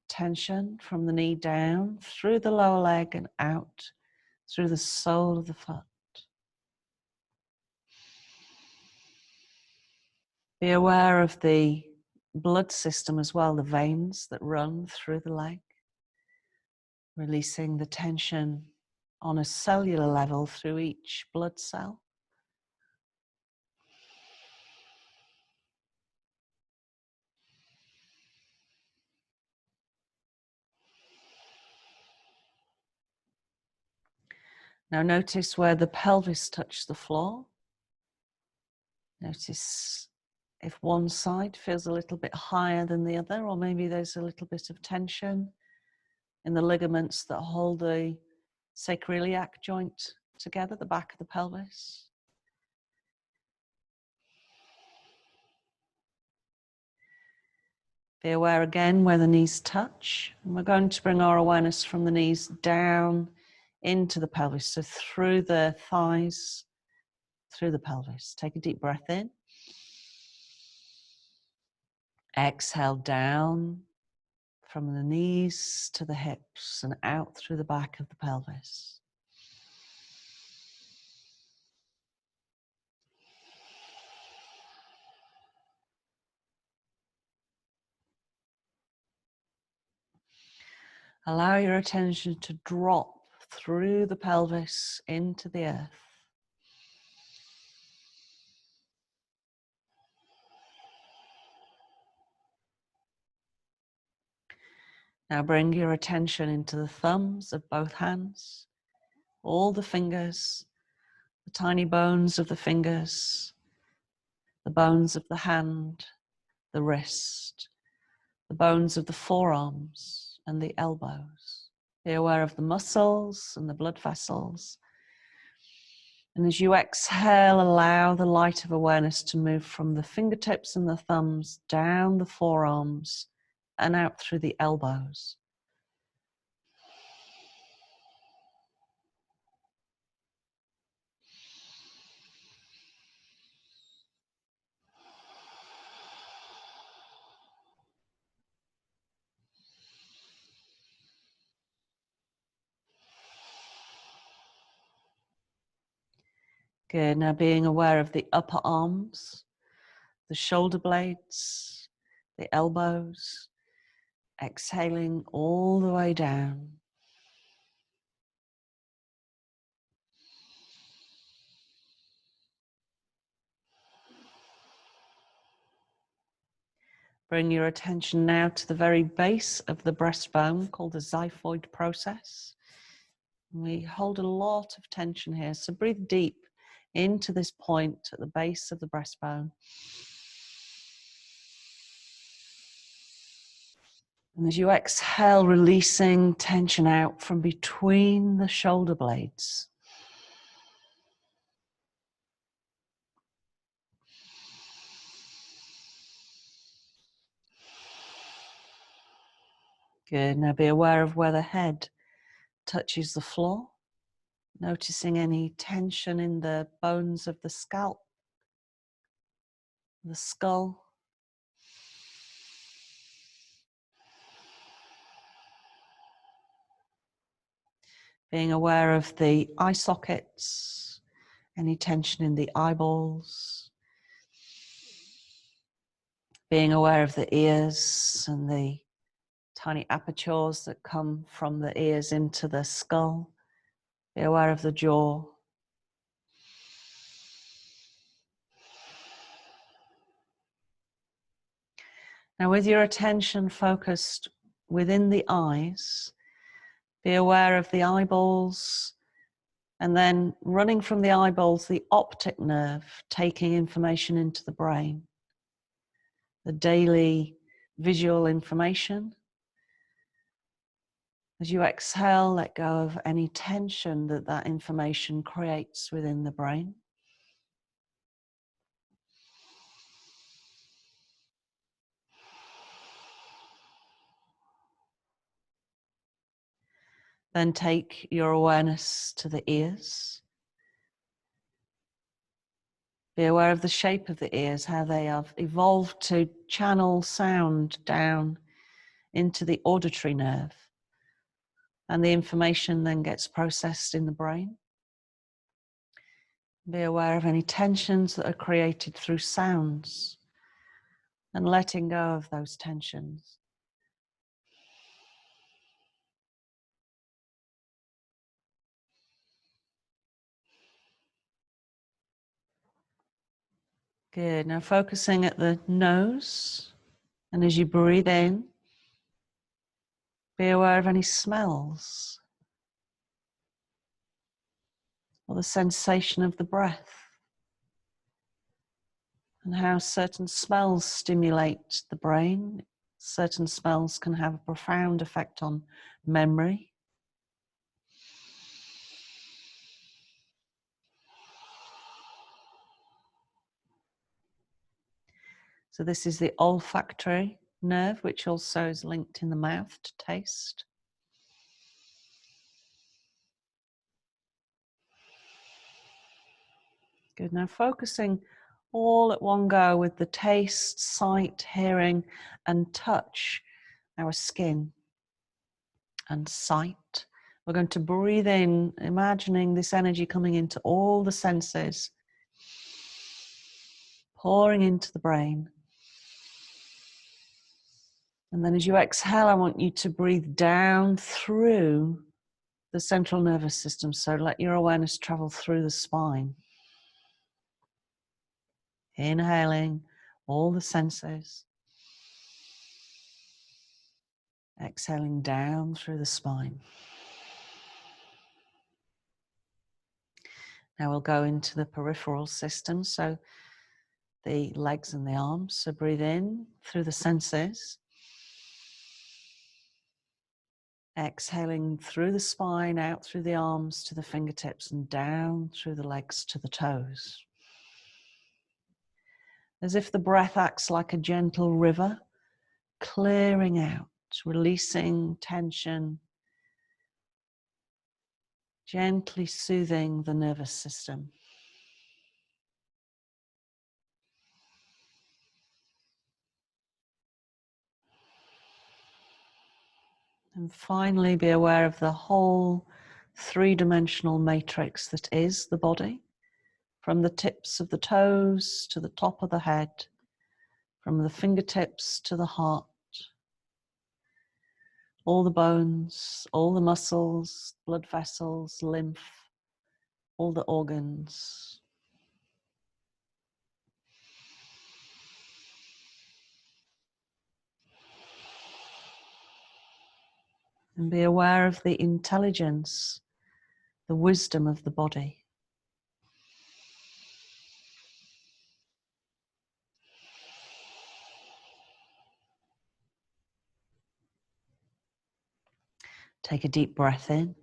tension from the knee down through the lower leg and out through the sole of the foot. Be aware of the blood system as well, the veins that run through the leg. Releasing the tension on a cellular level through each blood cell. Now notice where the pelvis touches the floor. Notice if one side feels a little bit higher than the other, or maybe there's a little bit of tension in the ligaments that hold the sacroiliac joint together, the back of the pelvis. Be aware again where the knees touch. And we're going to bring our awareness from the knees down into the pelvis, so through the thighs, through the pelvis. Take a deep breath in. Exhale down from the knees to the hips and out through the back of the pelvis. Allow your attention to drop through the pelvis into the earth. Now bring your attention into the thumbs of both hands, all the fingers, the tiny bones of the fingers, the bones of the hand, the wrist, the bones of the forearms and the elbows. Be aware of the muscles and the blood vessels. And as you exhale, allow the light of awareness to move from the fingertips and the thumbs down the forearms and out through the elbows. Good. Now being aware of the upper arms, the shoulder blades, the elbows, exhaling all the way down. Bring your attention now to the very base of the breastbone, called the xiphoid process. We hold a lot of tension here, so breathe deep into this point at the base of the breastbone. And as you exhale, releasing tension out from between the shoulder blades. Good. Now be aware of where the head touches the floor, noticing any tension in the bones of the scalp, the skull. Being aware of the eye sockets, any tension in the eyeballs. Being aware of the ears and the tiny apertures that come from the ears into the skull. Be aware of the jaw. Now, with your attention focused within the eyes, be aware of the eyeballs, and then running from the eyeballs, the optic nerve, taking information into the brain. The daily visual information. As you exhale, let go of any tension that that information creates within the brain. Then take your awareness to the ears. Be aware of the shape of the ears, how they have evolved to channel sound down into the auditory nerve. And the information then gets processed in the brain. Be aware of any tensions that are created through sounds and letting go of those tensions. Good. Now focusing at the nose, and as you breathe in, be aware of any smells or the sensation of the breath and how certain smells stimulate the brain. Certain smells can have a profound effect on memory. So this is the olfactory nerve, which also is linked in the mouth to taste. Good. Now focusing all at one go with the taste, sight, hearing, and touch, our skin and sight. We're going to breathe in, imagining this energy coming into all the senses, pouring into the brain. And then as you exhale, I want you to breathe down through the central nervous system. So let your awareness travel through the spine. Inhaling all the senses. Exhaling down through the spine. Now we'll go into the peripheral system. So the legs and the arms. So breathe in through the senses. Exhaling through the spine, out through the arms to the fingertips and down through the legs to the toes. As if the breath acts like a gentle river, clearing out, releasing tension, gently soothing the nervous system. And finally, be aware of the whole three-dimensional matrix that is the body, from the tips of the toes to the top of the head, from the fingertips to the heart, all the bones, all the muscles, blood vessels, lymph, all the organs. And be aware of the intelligence, the wisdom of the body. Take a deep breath in.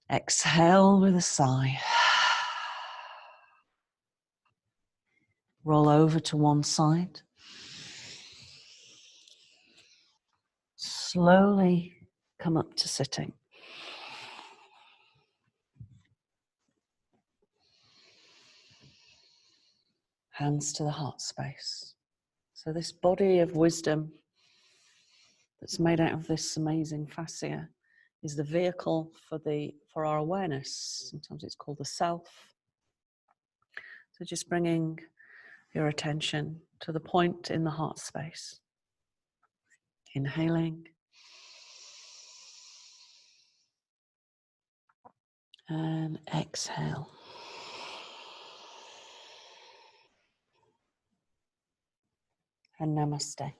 Exhale with a sigh. Roll over to one side. Slowly come up to sitting. Hands to the heart space. So this body of wisdom that's made out of this amazing fascia is the vehicle for our awareness. Sometimes it's called the self. So just bringing your attention to the point in the heart space. Inhaling and exhale. And namaste.